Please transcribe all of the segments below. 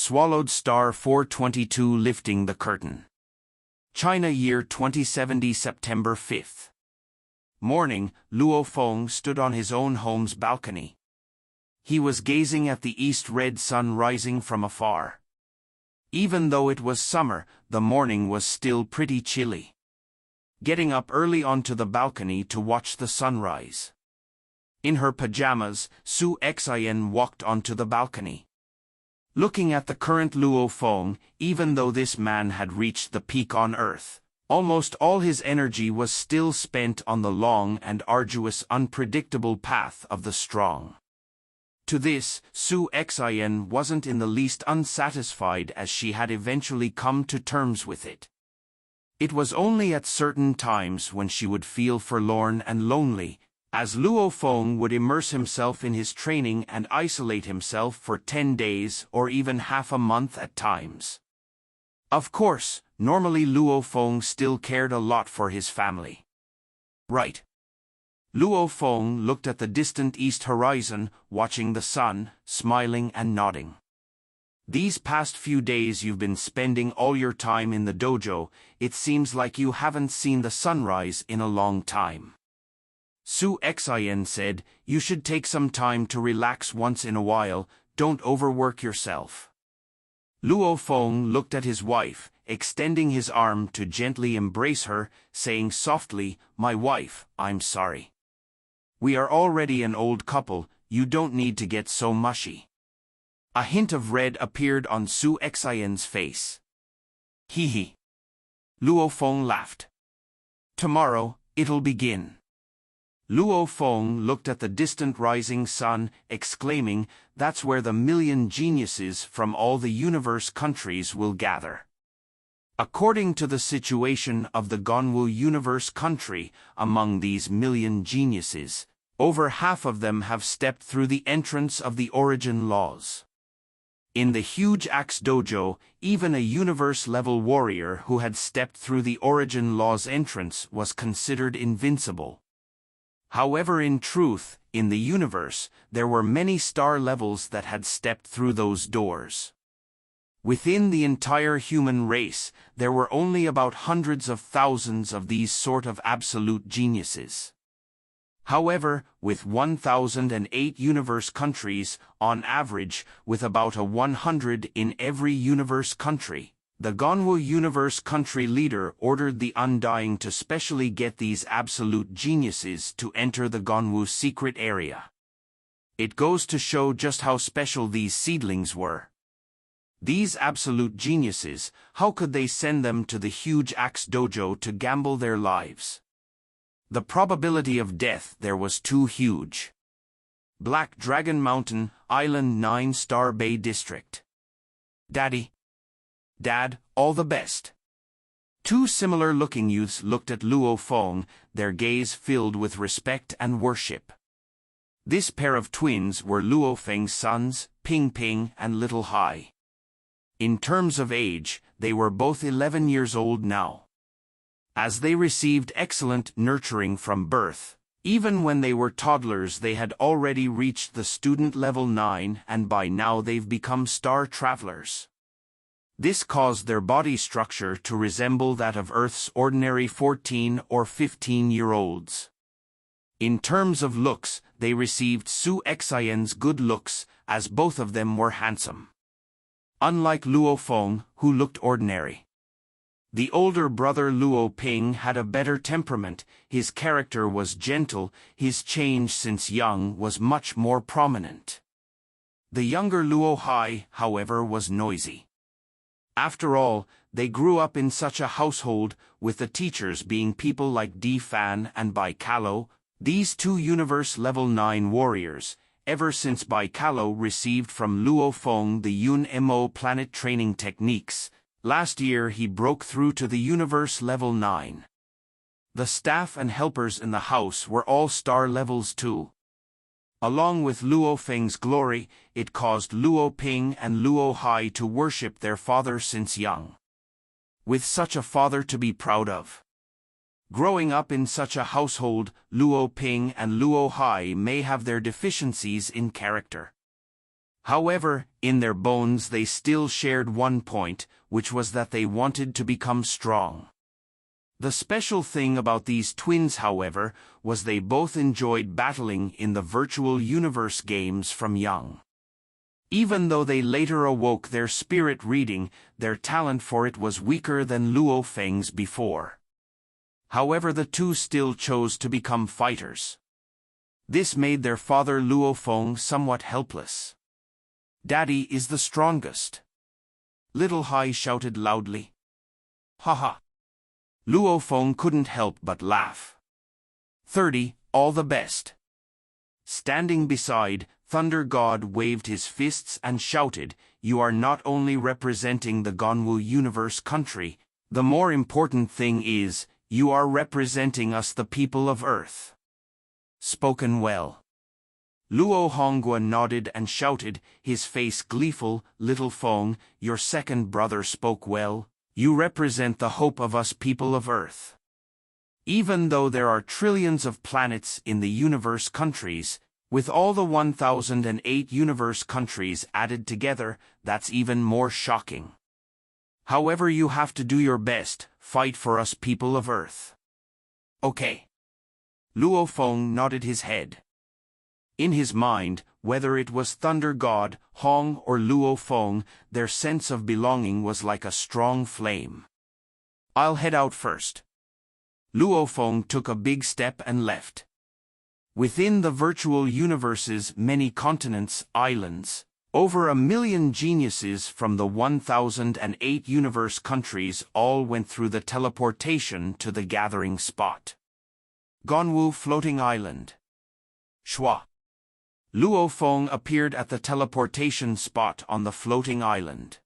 Swallowed Star 422 lifting the curtain. China year 2070 September 5th. Morning, Luo Feng stood on his own home's balcony. He was gazing at the east-red sun rising from afar. Even though it was summer, the morning was still pretty chilly. Getting up early onto the balcony to watch the sunrise. In her pajamas, Su Xian walked onto the balcony. Looking at the current Luo Feng, even though this man had reached the peak on Earth, almost all his energy was still spent on the long and arduous unpredictable path of the strong. To this, Su Xian wasn't in the least unsatisfied as she had eventually come to terms with it. It was only at certain times when she would feel forlorn and lonely, as Luo Feng would immerse himself in his training and isolate himself for 10 days or even half a month at times. Of course, normally Luo Feng still cared a lot for his family. Right. Luo Feng looked at the distant east horizon, watching the sun, smiling and nodding. These past few days you've been spending all your time in the dojo. It seems like you haven't seen the sunrise in a long time. Su Xian said, you should take some time to relax once in a while, don't overwork yourself. Luo Feng looked at his wife, extending his arm to gently embrace her, saying softly, my wife, I'm sorry. We are already an old couple, you don't need to get so mushy. A hint of red appeared on Su Xian's face. Hee hee. Luo Feng laughed. Tomorrow, it'll begin. Luo Feng looked at the distant rising sun, exclaiming, that's where the million geniuses from all the universe countries will gather. According to the situation of the Ganwu universe country, among these million geniuses, over half of them have stepped through the entrance of the origin laws. In the huge Axe Dojo, even a universe-level warrior who had stepped through the origin laws entrance was considered invincible. However, in truth, in the universe, there were many star levels that had stepped through those doors. Within the entire human race, there were only about hundreds of thousands of these sort of absolute geniuses. However, with 1008 universe countries, on average, with about 100 in every universe country, the Ganwu universe country leader ordered the Undying to specially get these absolute geniuses to enter the Ganwu secret area. It goes to show just how special these seedlings were. These absolute geniuses, how could they send them to the huge Axe Dojo to gamble their lives? The probability of death there was too huge. Black Dragon Mountain, Island 9-Star Bay District. Daddy. Dad, all the best. Two similar-looking youths looked at Luo Feng, their gaze filled with respect and worship. This pair of twins were Luo Feng's sons, Ping Ping and Little Hai. In terms of age, they were both 11 years old now. As they received excellent nurturing from birth, even when they were toddlers they had already reached the student level 9 and by now they've become star travelers. This caused their body structure to resemble that of Earth's ordinary 14 or 15-year-olds. In terms of looks, they received Su Xian's good looks, as both of them were handsome. Unlike Luo Feng, who looked ordinary. The older brother Luo Ping had a better temperament, his character was gentle, his change since young was much more prominent. The younger Luo Hai, however, was noisy. After all, they grew up in such a household, with the teachers being people like Di Fan and Bai Kalo, these two universe level 9 warriors, ever since Bai Kalo received from Luo Feng the Yun Mo planet training techniques. Last year he broke through to the universe level 9. The staff and helpers in the house were all star levels too. Along with Luo Feng's glory, it caused Luo Ping and Luo Hai to worship their father since young. With such a father to be proud of. Growing up in such a household, Luo Ping and Luo Hai may have their deficiencies in character. However, in their bones they still shared one point, which was that they wanted to become strong. The special thing about these twins, however, was they both enjoyed battling in the virtual universe games from young. Even though they later awoke their spirit reading, their talent for it was weaker than Luo Feng's before. However, the two still chose to become fighters. This made their father Luo Feng somewhat helpless. "Daddy is the strongest," Little Hai shouted loudly. "Haha." Luo Feng couldn't help but laugh. 30, all the best. Standing beside, Thunder God waved his fists and shouted, "You are not only representing the Ganwu Universe country, the more important thing is, you are representing us, the people of Earth." Spoken well. Luo Hongguo nodded and shouted, his face gleeful, "Little Feng, your second brother spoke well. You represent the hope of us people of Earth. Even though there are trillions of planets in the universe countries, with all the 1008 universe countries added together, that's even more shocking. However, you have to do your best, fight for us people of Earth." "Okay." Luo Feng nodded his head. In his mind, whether it was Thunder God, Hong or Luo Feng, their sense of belonging was like a strong flame. "I'll head out first." Luo Feng took a big step and left. Within the virtual universe's many continents, islands, over 1,000,000 geniuses from the 1008 universe countries all went through the teleportation to the gathering spot. Ganwu Floating Island. Shua. Luo Feng appeared at the teleportation spot on the floating island.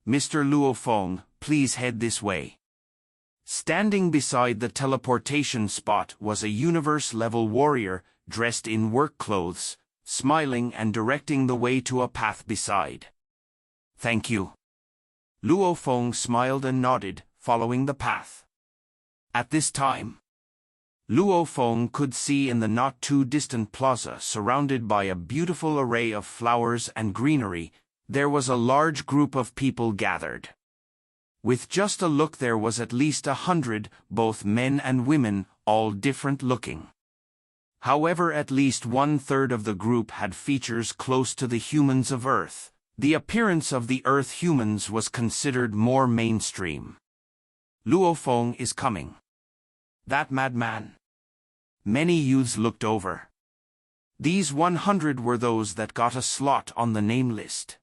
"Mr. Luo Feng, please head this way." Standing beside the teleportation spot was a universe-level warrior, dressed in work clothes, smiling and directing the way to a path beside. "Thank you." Luo Feng smiled and nodded, following the path. At this time, Luo Feng could see in the not-too-distant plaza, surrounded by a beautiful array of flowers and greenery, there was a large group of people gathered. With just a look there was at least 100, both men and women, all different-looking. However, at least 1/3 of the group had features close to the humans of Earth. The appearance of the Earth humans was considered more mainstream. "Luo Feng is coming. That madman." Many youths looked over. These 100 were those that got a slot on the name list.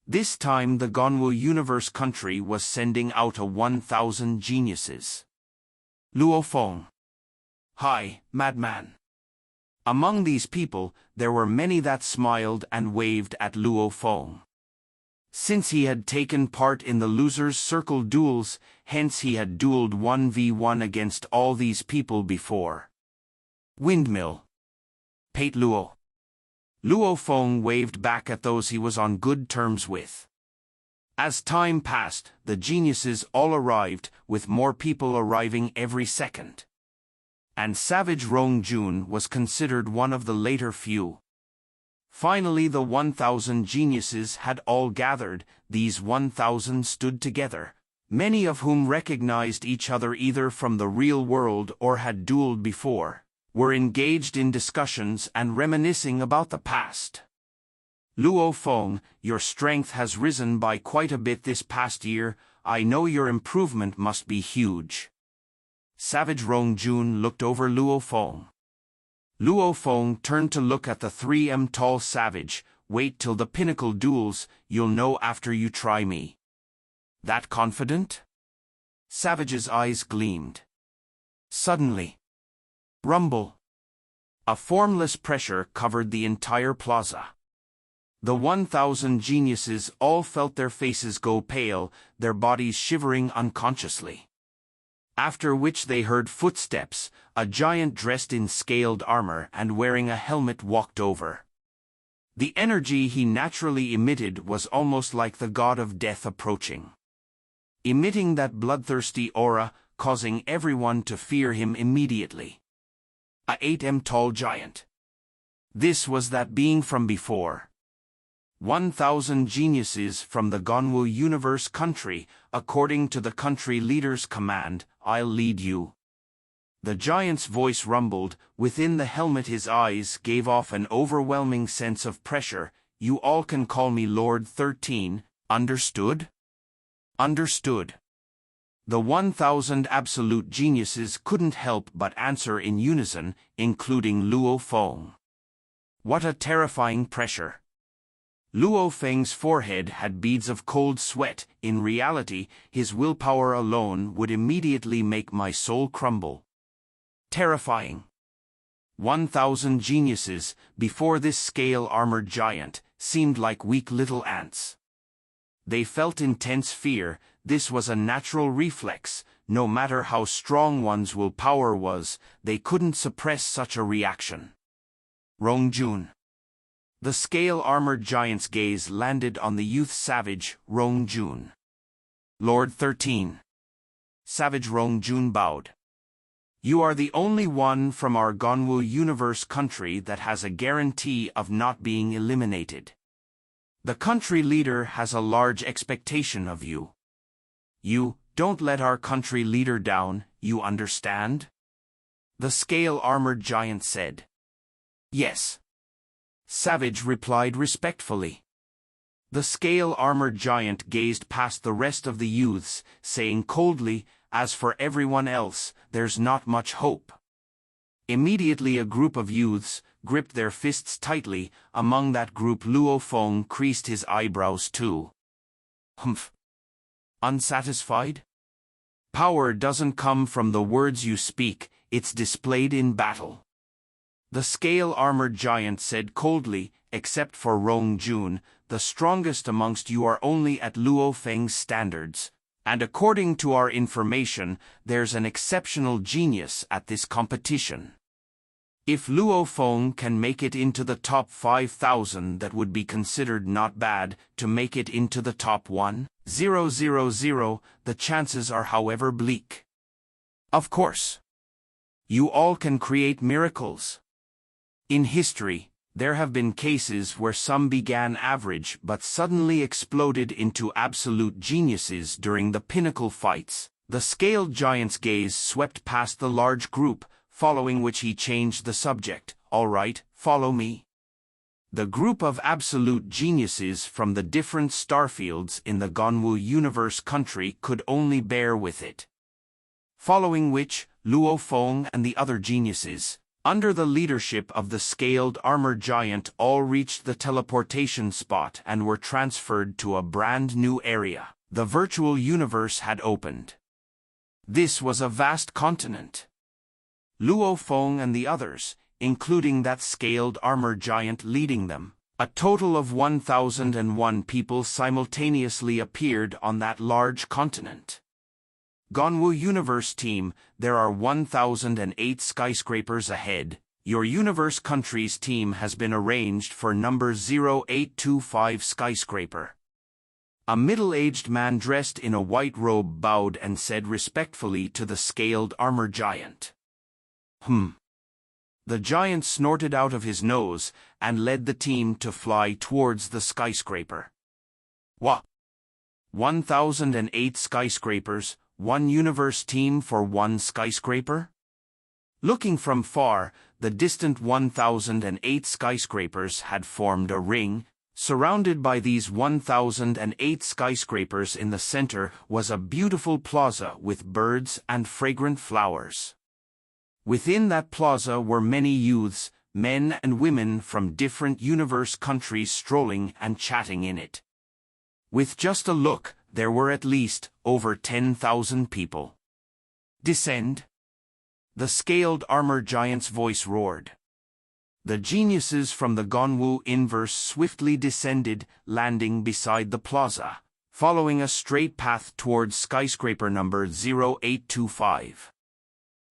This time the Ganwu Universe country was sending out a 1,000 geniuses. "Luo Feng. Hi, madman." Among these people, there were many that smiled and waved at Luo Feng. Since he had taken part in the Losers' Circle duels, hence he had dueled 1v1 against all these people before. "Windmill. Pate Luo." Luo Feng waved back at those he was on good terms with. As time passed, the geniuses all arrived, with more people arriving every second. And Savage Rong Jun was considered one of the later few. Finally the 1,000 geniuses had all gathered. These 1,000 stood together, many of whom recognized each other either from the real world or had dueled before, were engaged in discussions and reminiscing about the past. "Luo Feng, your strength has risen by quite a bit this past year. I know your improvement must be huge." Savage Rong Jun looked over Luo Feng. Luo Feng turned to look at the 3M tall savage. "Wait till the pinnacle duels, you'll know after you try me." "That confident?" Savage's eyes gleamed. Suddenly, rumble. A formless pressure covered the entire plaza. The 1,000 geniuses all felt their faces go pale, their bodies shivering unconsciously. After which they heard footsteps. A giant dressed in scaled armor and wearing a helmet walked over. The energy he naturally emitted was almost like the god of death approaching, emitting that bloodthirsty aura, causing everyone to fear him immediately. A 8M tall giant. This was that being from before. 1,000 geniuses from the Gonwu Universe country, according to the country leader's command, I'll lead you. The giant's voice rumbled. Within the helmet his eyes gave off an overwhelming sense of pressure. You all can call me Lord 13, understood? Understood. The 1,000 absolute geniuses couldn't help but answer in unison, including Luo Feng. What a terrifying pressure. Luo Feng's forehead had beads of cold sweat. In reality, his willpower alone would immediately make my soul crumble. Terrifying. 1,000 geniuses, before this scale-armored giant, seemed like weak little ants. They felt intense fear. This was a natural reflex. No matter how strong one's willpower was, they couldn't suppress such a reaction. Rongjun. The scale-armored giant's gaze landed on the youth savage, Rongjun. Lord 13. Savage Rongjun bowed. You are the only one from our Gonwu Universe country that has a guarantee of not being eliminated. The country leader has a large expectation of you. You don't let our country leader down, you understand? The scale-armored giant said. Yes. Savage replied respectfully. The scale-armored giant gazed past the rest of the youths, saying coldly, as for everyone else, there's not much hope. Immediately a group of youths gripped their fists tightly. Among that group Luo Feng creased his eyebrows too. Humph. Unsatisfied? Power doesn't come from the words you speak, it's displayed in battle. The scale-armored giant said coldly, except for Rongjun, the strongest amongst you are only at Luo Feng's standards, and according to our information, there's an exceptional genius at this competition. If Luo Feng can make it into the top 5,000, that would be considered not bad. To make it into the top 1,000, the chances are however bleak. Of course. You all can create miracles. In history, there have been cases where some began average but suddenly exploded into absolute geniuses during the pinnacle fights. The scaled giant's gaze swept past the large group, following which he changed the subject. All right, follow me. The group of absolute geniuses from the different starfields in the Gonwu Universe country could only bear with it. Following which, Luo Feng and the other geniuses, under the leadership of the scaled armored giant, all reached the teleportation spot and were transferred to a brand new area. The virtual universe had opened. This was a vast continent. Luo Feng and the others, including that scaled armored giant leading them, a total of 1,001 people simultaneously appeared on that large continent. Gonwu Universe team, there are 1,008 skyscrapers ahead. Your universe country's team has been arranged for number 0825 skyscraper. A middle-aged man dressed in a white robe bowed and said respectfully to the scaled armor giant. The giant snorted out of his nose and led the team to fly towards the skyscraper. What? 1,008 skyscrapers, one universe team for one skyscraper? Looking from far, the distant 1,008 skyscrapers had formed a ring. Surrounded by these 1,008 skyscrapers in the center was a beautiful plaza with birds and fragrant flowers. Within that plaza were many youths, men and women from different universe countries strolling and chatting in it. With just a look, there were at least over 10,000 people. Descend. The scaled armor giant's voice roared. The geniuses from the Gonwu Inverse swiftly descended, landing beside the plaza, following a straight path towards skyscraper number 0825.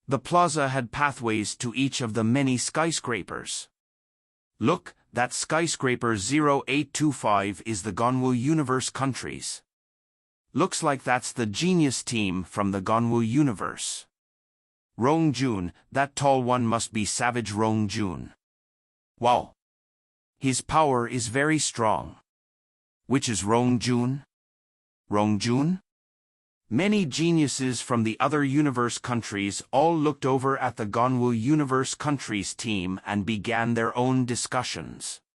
The plaza had pathways to each of the many skyscrapers. Look, that skyscraper 0825 is the Gonwu Universe countries. Looks like that's the genius team from the Gonwu Universe. Rongjun, that tall one must be Savage Rongjun. Wow. His power is very strong. Which is Rongjun? Rongjun? Many geniuses from the other universe countries all looked over at the Gonwu universe countries team and began their own discussions.